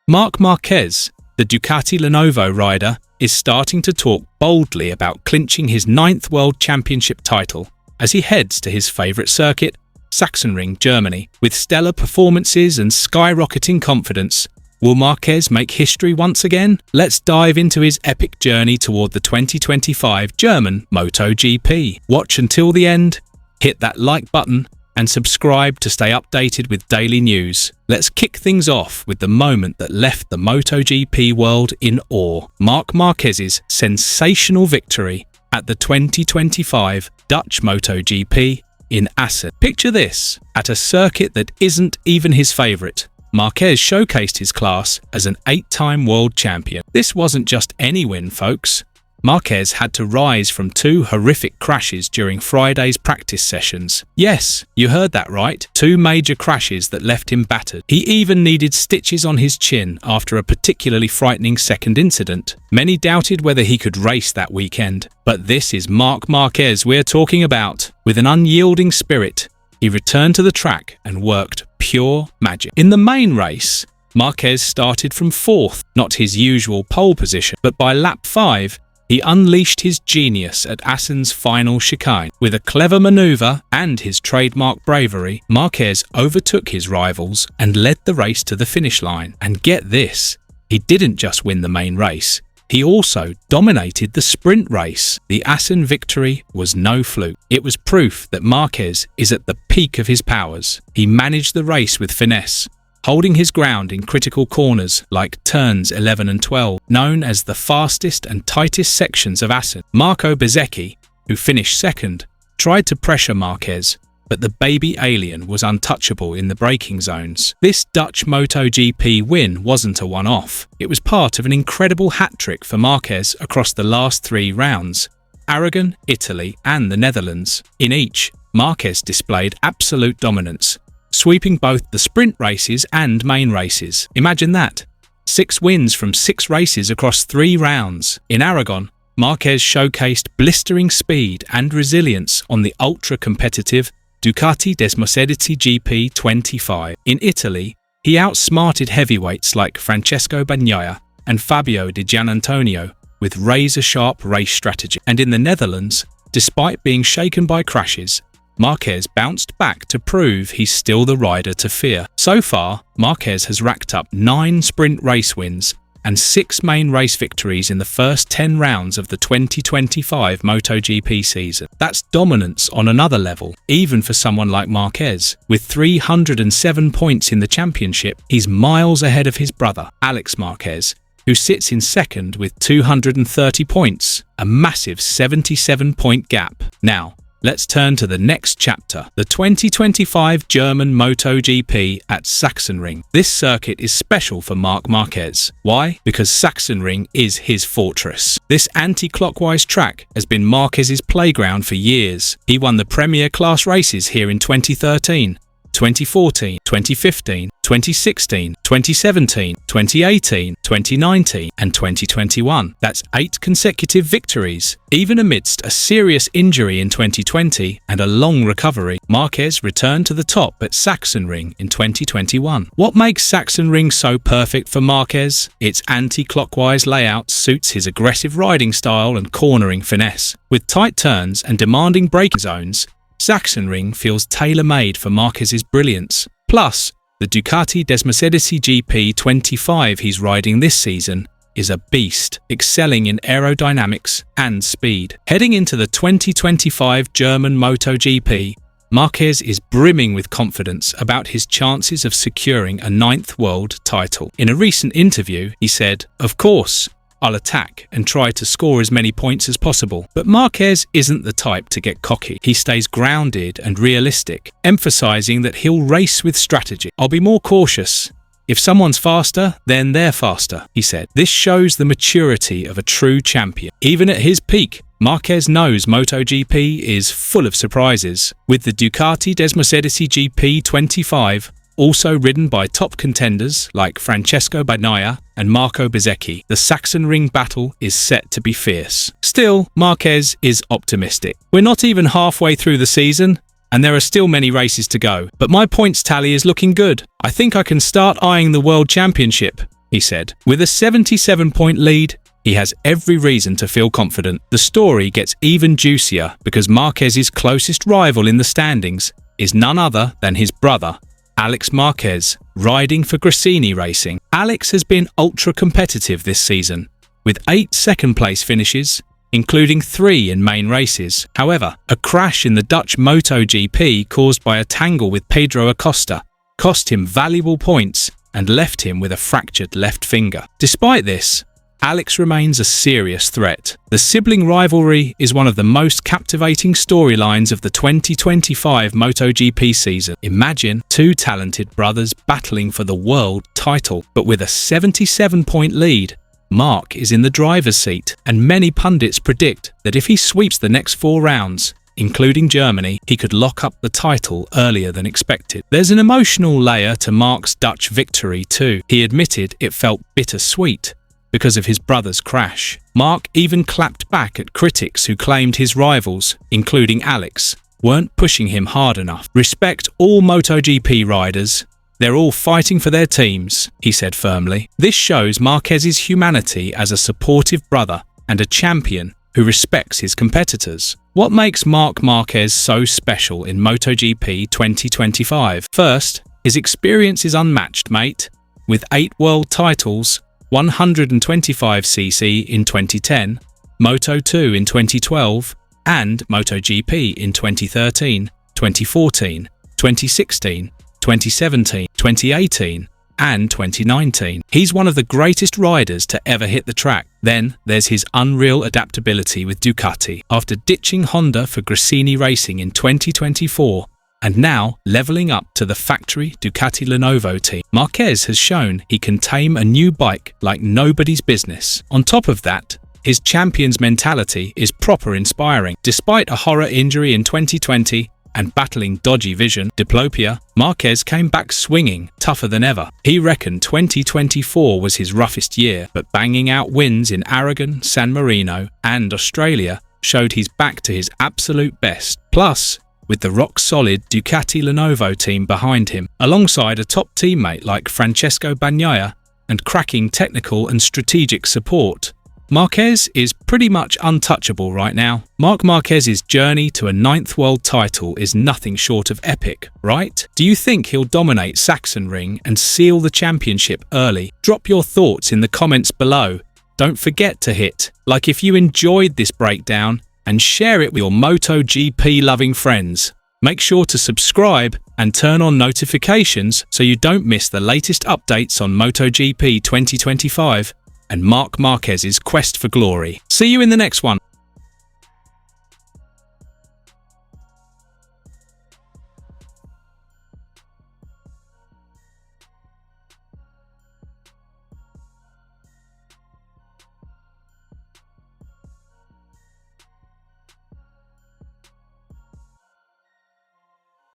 Marc Marquez, the Ducati Lenovo rider, is starting to talk boldly about clinching his 9th World Championship title as he heads to his favourite circuit, Sachsenring, Germany. With stellar performances and skyrocketing confidence, will Marquez make history once again? Let's dive into his epic journey toward the 2025 German MotoGP. Watch until the end, hit that like button, and subscribe to stay updated with daily news. Let's kick things off with the moment that left the MotoGP world in awe. Marc Marquez's sensational victory at the 2025 Dutch MotoGP in Assen. Picture this, at a circuit that isn't even his favourite, Marquez showcased his class as an 8-time world champion. This wasn't just any win, folks. Marquez had to rise from 2 horrific crashes during Friday's practice sessions. Yes, you heard that right, 2 major crashes that left him battered. He even needed stitches on his chin after a particularly frightening second incident. Many doubted whether he could race that weekend. But this is Marc Marquez we're talking about. With an unyielding spirit, he returned to the track and worked pure magic. In the main race, Marquez started from 4th, not his usual pole position, but by lap 5, he unleashed his genius at Assen's final chicane. With a clever manoeuvre and his trademark bravery, Marquez overtook his rivals and led the race to the finish line. And get this, he didn't just win the main race, he also dominated the sprint race. The Assen victory was no fluke. It was proof that Marquez is at the peak of his powers. He managed the race with finesse, holding his ground in critical corners like turns 11 and 12, known as the fastest and tightest sections of Assen. Marco Bezzecchi, who finished 2nd, tried to pressure Marquez, but the baby alien was untouchable in the braking zones. This Dutch MotoGP win wasn't a one-off. It was part of an incredible hat-trick for Marquez across the last 3 rounds: Aragon, Italy, and the Netherlands. In each, Marquez displayed absolute dominance, sweeping both the sprint races and main races. Imagine that. 6 wins from 6 races across 3 rounds. In Aragon, Marquez showcased blistering speed and resilience on the ultra-competitive Ducati Desmosedici GP25. In Italy, he outsmarted heavyweights like Francesco Bagnaia and Fabio Di Giannantonio with razor-sharp race strategy. And in the Netherlands, despite being shaken by crashes, Marquez bounced back to prove he's still the rider to fear. So far, Marquez has racked up 9 sprint race wins and 6 main race victories in the first 10 rounds of the 2025 MotoGP season. That's dominance on another level, even for someone like Marquez. With 307 points in the championship, he's miles ahead of his brother, Alex Marquez, who sits in 2nd with 230 points, a massive 77-point gap. Now, let's turn to the next chapter, the 2025 German MotoGP at Sachsenring. This circuit is special for Marc Marquez. Why? Because Sachsenring is his fortress. This anti-clockwise track has been Marquez's playground for years. He won the Premier Class races here in 2013, 2014, 2015, 2016, 2017, 2018, 2019, and 2021. That's 8 consecutive victories. Even amidst a serious injury in 2020 and a long recovery, Marquez returned to the top at Sachsenring in 2021. What makes Sachsenring so perfect for Marquez? Its anti-clockwise layout suits his aggressive riding style and cornering finesse. With tight turns and demanding braking zones, Sachsenring feels tailor-made for Marquez's brilliance. Plus, the Ducati Desmosedici GP25 he's riding this season is a beast, excelling in aerodynamics and speed. Heading into the 2025 German MotoGP, Marquez is brimming with confidence about his chances of securing a 9th world title. In a recent interview, he said, "Of course, I'll attack and try to score as many points as possible." But Marquez isn't the type to get cocky. He stays grounded and realistic, emphasizing that he'll race with strategy. "I'll be more cautious. If someone's faster, then they're faster," he said. This shows the maturity of a true champion. Even at his peak, Marquez knows MotoGP is full of surprises. With the Ducati Desmosedici GP25, also ridden by top contenders like Francesco Bagnaia and Marco Bezzecchi, the Sachsenring battle is set to be fierce. Still, Marquez is optimistic. We're not even halfway through the season, and there are still many races to go, but my points tally is looking good. I think I can start eyeing the World Championship. he said. With a 77-point lead, he has every reason to feel confident. The story gets even juicier because Marquez's closest rival in the standings is none other than his brother, Alex Marquez, riding for Gresini Racing. Alex has been ultra-competitive this season, with 8 second-place finishes, including 3 in main races. However, a crash in the Dutch MotoGP caused by a tangle with Pedro Acosta cost him valuable points and left him with a fractured left finger. Despite this, Alex remains a serious threat. The sibling rivalry is one of the most captivating storylines of the 2025 MotoGP season. Imagine 2 talented brothers battling for the world title, but with a 77-point lead, Marc is in the driver's seat, and many pundits predict that if he sweeps the next 4 rounds, including Germany, he could lock up the title earlier than expected. There's an emotional layer to Marc's Dutch victory too. He admitted it felt bittersweet because of his brother's crash. Marc even clapped back at critics who claimed his rivals, including Alex, weren't pushing him hard enough. Respect all MotoGP riders. They're all fighting for their teams, he said firmly. This shows Marquez's humanity as a supportive brother and a champion who respects his competitors. What makes Marc Marquez so special in MotoGP 2025? First, his experience is unmatched, mate. With 8 world titles, 125cc in 2010, Moto2 in 2012, and MotoGP in 2013, 2014, 2016, 2017, 2018, and 2019. He's one of the greatest riders to ever hit the track. Then there's his unreal adaptability with Ducati. After ditching Honda for Gresini Racing in 2024, and now leveling up to the factory Ducati Lenovo team, Marquez has shown he can tame a new bike like nobody's business. On top of that, his champion's mentality is proper inspiring. Despite a horror injury in 2020 and battling dodgy vision, diplopia, Marquez came back swinging, tougher than ever. He reckoned 2024 was his roughest year, but banging out wins in Aragon, San Marino, and Australia showed he's back to his absolute best. Plus, with the rock-solid Ducati Lenovo team behind him, alongside a top teammate like Francesco Bagnaia and cracking technical and strategic support, Marquez is pretty much untouchable right now. Marc Marquez's journey to a 9th world title is nothing short of epic, right? Do you think he'll dominate Sachsenring and seal the championship early? Drop your thoughts in the comments below. Don't forget to hit like if you enjoyed this breakdown, and share it with your MotoGP loving friends. Make sure to subscribe and turn on notifications so you don't miss the latest updates on MotoGP 2025 and Marc Marquez's quest for glory. See you in the next one.